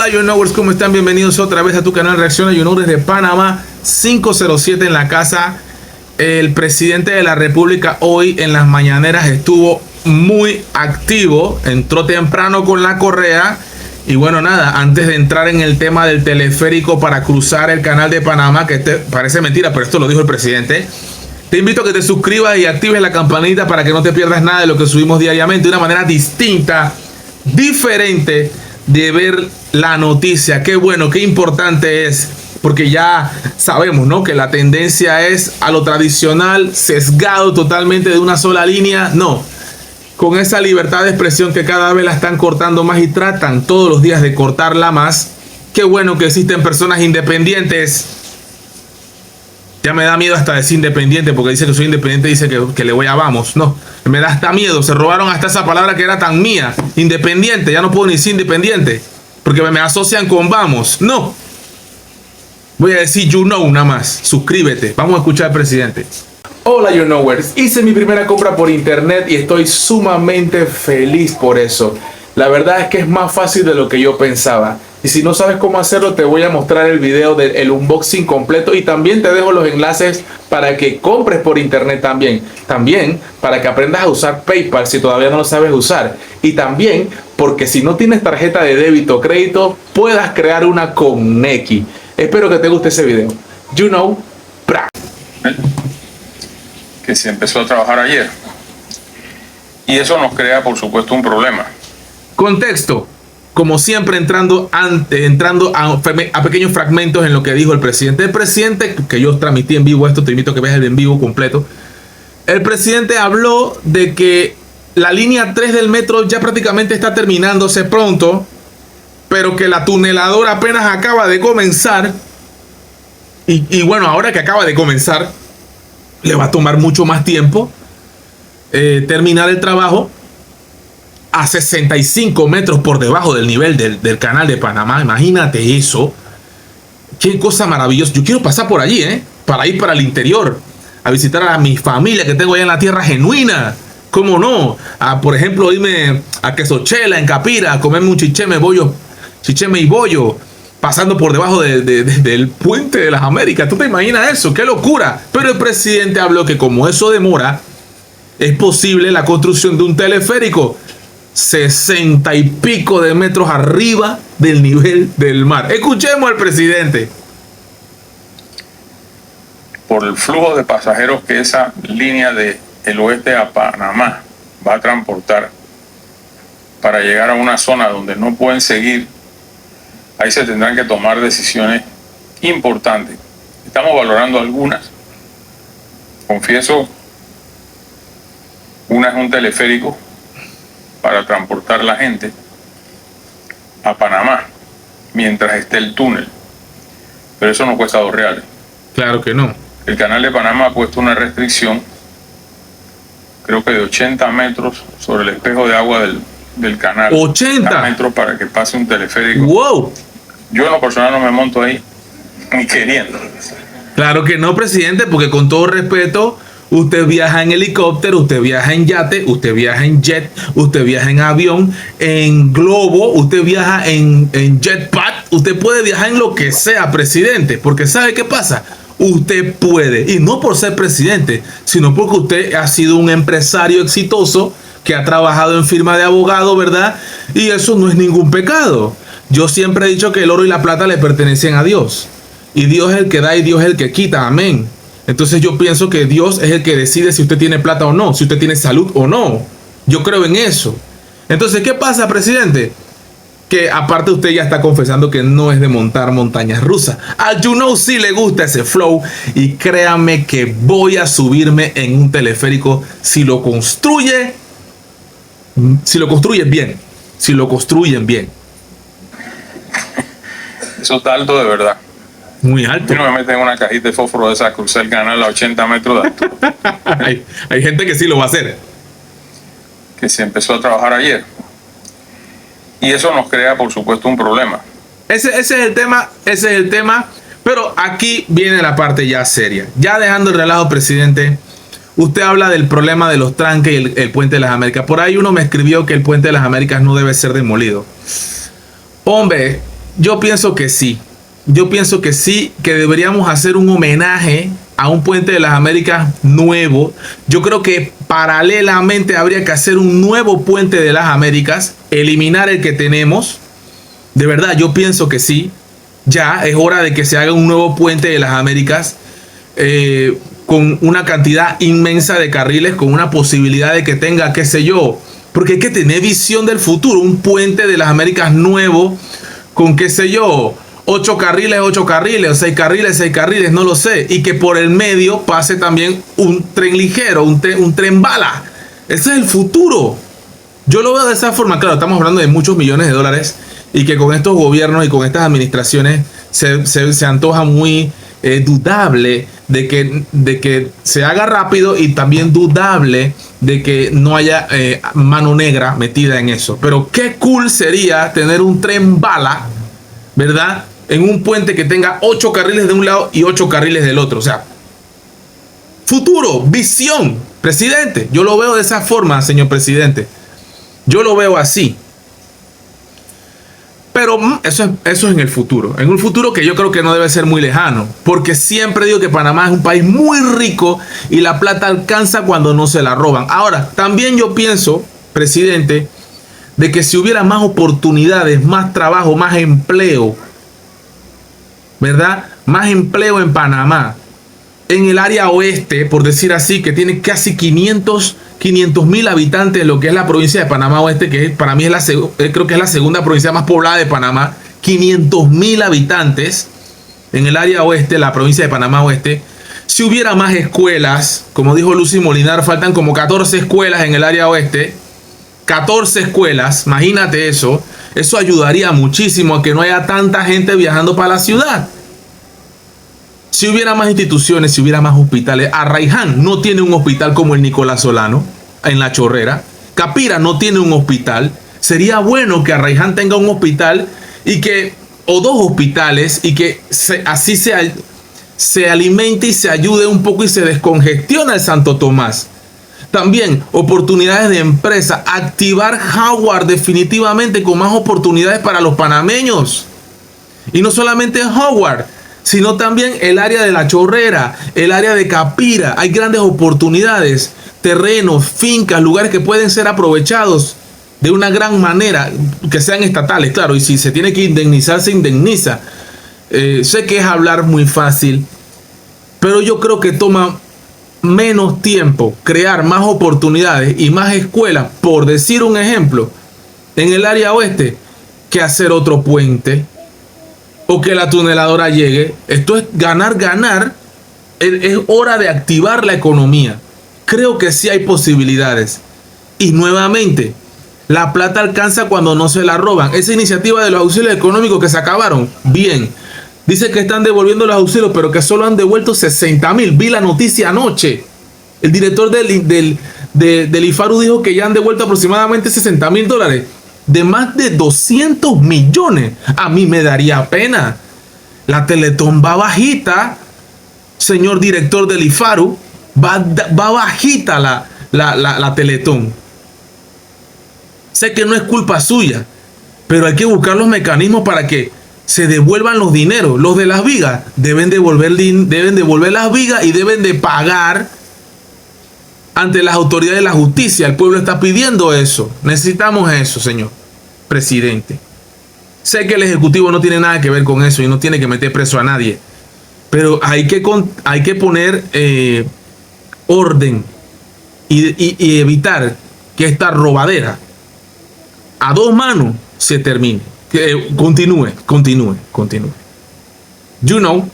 Hola YouKnowers, ¿cómo están? Bienvenidos otra vez a tu canal Reacciona YouKnow desde Panamá 507 en la casa. El presidente de la República hoy en las mañaneras estuvo muy activo, entró temprano con la correa. Y bueno, nada, antes de entrar en el tema del teleférico para cruzar el canal de Panamá, que parece mentira, pero esto lo dijo el presidente, te invito a que te suscribas y actives la campanita para que no te pierdas nada de lo que subimos diariamente, de una manera distinta, diferente de ver la noticia. Qué bueno, qué importante es, porque ya sabemos, ¿no?, que la tendencia es a lo tradicional, sesgado totalmente de una sola línea. No, con esa libertad de expresión que cada vez la están cortando más y tratan todos los días de cortarla más. Qué bueno que existen personas independientes. Ya me da miedo hasta decir independiente, porque dice que soy independiente, dice que le voy a vamos. No, me da hasta miedo. Se robaron hasta esa palabra que era tan mía. Independiente, ya no puedo ni decir independiente, porque me asocian con vamos. No, voy a decir YouKnow nada más. Suscríbete. Vamos a escuchar al presidente. Hola YouKnowers, hice mi primera compra por internet y estoy sumamente feliz por eso. La verdad es que es más fácil de lo que yo pensaba. Y si no sabes cómo hacerlo, te voy a mostrar el video del unboxing completo y también te dejo los enlaces para que compres por internet también. También para que aprendas a usar PayPal si todavía no lo sabes usar. Y también porque si no tienes tarjeta de débito o crédito, puedas crear una con Nequi. Espero que te guste ese video. YouKnow, ¡pra! Que se empezó a trabajar ayer. Y eso nos crea, por supuesto, un problema. Contexto. Como siempre, entrando a pequeños fragmentos en lo que dijo el presidente. El presidente, que yo transmití en vivo esto, te invito a que veas el en vivo completo. El presidente habló de que la línea 3 del metro ya prácticamente está terminándose pronto, pero que la tuneladora apenas acaba de comenzar. Y bueno, ahora que acaba de comenzar, le va a tomar mucho más tiempo terminar el trabajo a 65 metros por debajo del nivel del canal de Panamá. Imagínate eso. Qué cosa maravillosa. Yo quiero pasar por allí, para ir para el interior, a visitar a mi familia que tengo allá en la tierra genuina. ¿Cómo no? Por ejemplo, irme a Quesochela, en Capira, a comerme un chicheme y bollo, pasando por debajo del puente de las Américas. ¿Tú te imaginas eso? ¡Qué locura! Pero el presidente habló que como eso demora, es posible la construcción de un teleférico 60 y pico de metros arriba del nivel del mar. Escuchemos al presidente. Por el flujo de pasajeros que esa línea del oeste a Panamá va a transportar para llegar a una zona donde no pueden seguir, ahí se tendrán que tomar decisiones importantes. Estamos valorando algunas. Confieso, una es un teleférico para transportar la gente a Panamá mientras esté el túnel. Pero eso no cuesta $2. Claro que no. El canal de Panamá ha puesto una restricción, creo que de 80 metros sobre el espejo de agua del canal. 80 metros para que pase un teleférico. ¡Wow! Yo en lo personal no me monto ahí ni queriendo. Claro que no, presidente, porque con todo respeto, usted viaja en helicóptero, usted viaja en yate, usted viaja en jet, usted viaja en avión, en globo, usted viaja en jetpack, usted puede viajar en lo que sea, presidente, porque ¿sabe qué pasa? Usted puede, y no por ser presidente, sino porque usted ha sido un empresario exitoso que ha trabajado en firma de abogado, ¿verdad? Y eso no es ningún pecado. Yo siempre he dicho que el oro y la plata le pertenecen a Dios, y Dios es el que da y Dios es el que quita, amén. Entonces yo pienso que Dios es el que decide si usted tiene plata o no, si usted tiene salud o no. Yo creo en eso. Entonces, ¿qué pasa, presidente? Que aparte usted ya está confesando que no es de montar montañas rusas. A YouKnow sí le gusta ese flow. Y créanme que voy a subirme en un teleférico si lo construyen bien. Si lo construyen bien. Eso está alto de verdad. Muy alto. Y no me meten en una cajita de fósforo de esa, cruzar el canal a 80 metros de altura. hay gente que sí lo va a hacer. Que se empezó a trabajar ayer. Y eso nos crea, por supuesto, un problema. Ese es el tema. Pero aquí viene la parte ya seria. Ya dejando el relajo, presidente, usted habla del problema de los tranques y el puente de las Américas. Por ahí uno me escribió que el puente de las Américas no debe ser demolido. Hombre, Yo pienso que sí. Yo pienso que sí, que deberíamos hacer un homenaje a un puente de las Américas nuevo. Yo creo que paralelamente habría que hacer un nuevo puente de las Américas, eliminar el que tenemos. De verdad, yo pienso que sí. Ya es hora de que se haga un nuevo puente de las Américas con una cantidad inmensa de carriles, con una posibilidad de que tenga, qué sé yo, porque hay que tener visión del futuro. Un puente de las Américas nuevo con, qué sé yo, 8 carriles, o 6 carriles, no lo sé. Y que por el medio pase también un tren ligero, un tren bala. Ese es el futuro. Yo lo veo de esa forma. Claro, estamos hablando de muchos millones de dólares y que con estos gobiernos y con estas administraciones se antoja muy dudable de que se haga rápido, y también dudable de que no haya mano negra metida en eso. Pero qué cool sería tener un tren bala, ¿verdad?, en un puente que tenga 8 carriles de un lado y 8 carriles del otro. O sea, futuro, visión, presidente. Yo lo veo de esa forma, señor presidente. Yo lo veo así. Pero eso es en el futuro. En un futuro que yo creo que no debe ser muy lejano. Porque siempre digo que Panamá es un país muy rico y la plata alcanza cuando no se la roban. Ahora, también yo pienso, presidente, de que si hubiera más oportunidades, más trabajo, más empleo, ¿verdad? Más empleo en Panamá, en el área oeste, por decir así, que tiene casi 500,000 habitantes en lo que es la provincia de Panamá Oeste, que para mí creo que es la segunda provincia más poblada de Panamá. 500,000 habitantes en el área oeste, la provincia de Panamá Oeste. Si hubiera más escuelas, como dijo Lucy Molinar, faltan como 14 escuelas en el área oeste. 14 escuelas, imagínate eso. Eso ayudaría muchísimo a que no haya tanta gente viajando para la ciudad. Si hubiera más instituciones, si hubiera más hospitales. Arraiján no tiene un hospital como el Nicolás Solano en La Chorrera. Capira no tiene un hospital. Sería bueno que Arraiján tenga un hospital o 2 hospitales, y que así se alimente y se ayude un poco y se descongestiona el Santo Tomás. También oportunidades de empresa. Activar Howard definitivamente con más oportunidades para los panameños. Y no solamente Howard, sino también el área de La Chorrera, el área de Capira. Hay grandes oportunidades, terrenos, fincas, lugares que pueden ser aprovechados de una gran manera, que sean estatales, claro. Y si se tiene que indemnizar, se indemniza. Sé que es hablar muy fácil, pero yo creo que toma menos tiempo crear más oportunidades y más escuelas, por decir un ejemplo, en el área oeste, que hacer otro puente o que la tuneladora llegue. Esto es ganar. Es hora de activar la economía. Creo que sí hay posibilidades. Y nuevamente, la plata alcanza cuando no se la roban. Esa iniciativa de los auxilios económicos que se acabaron, bien. Dice que están devolviendo los auxilios, pero que solo han devuelto 60,000. Vi la noticia anoche. El director del IFARU dijo que ya han devuelto aproximadamente 60,000 dólares. De más de 200 millones. A mí me daría pena. La Teletón va bajita, señor director del IFARU. Va bajita la Teletón. Sé que no es culpa suya, pero hay que buscar los mecanismos para que se devuelvan los dineros. Los de las vigas deben devolver las vigas y deben de pagar ante las autoridades de la justicia. El pueblo está pidiendo eso. Necesitamos eso, señor presidente. Sé que el Ejecutivo no tiene nada que ver con eso y no tiene que meter preso a nadie, pero hay que poner orden y evitar que esta robadera a 2 manos se termine. Continúe. You know.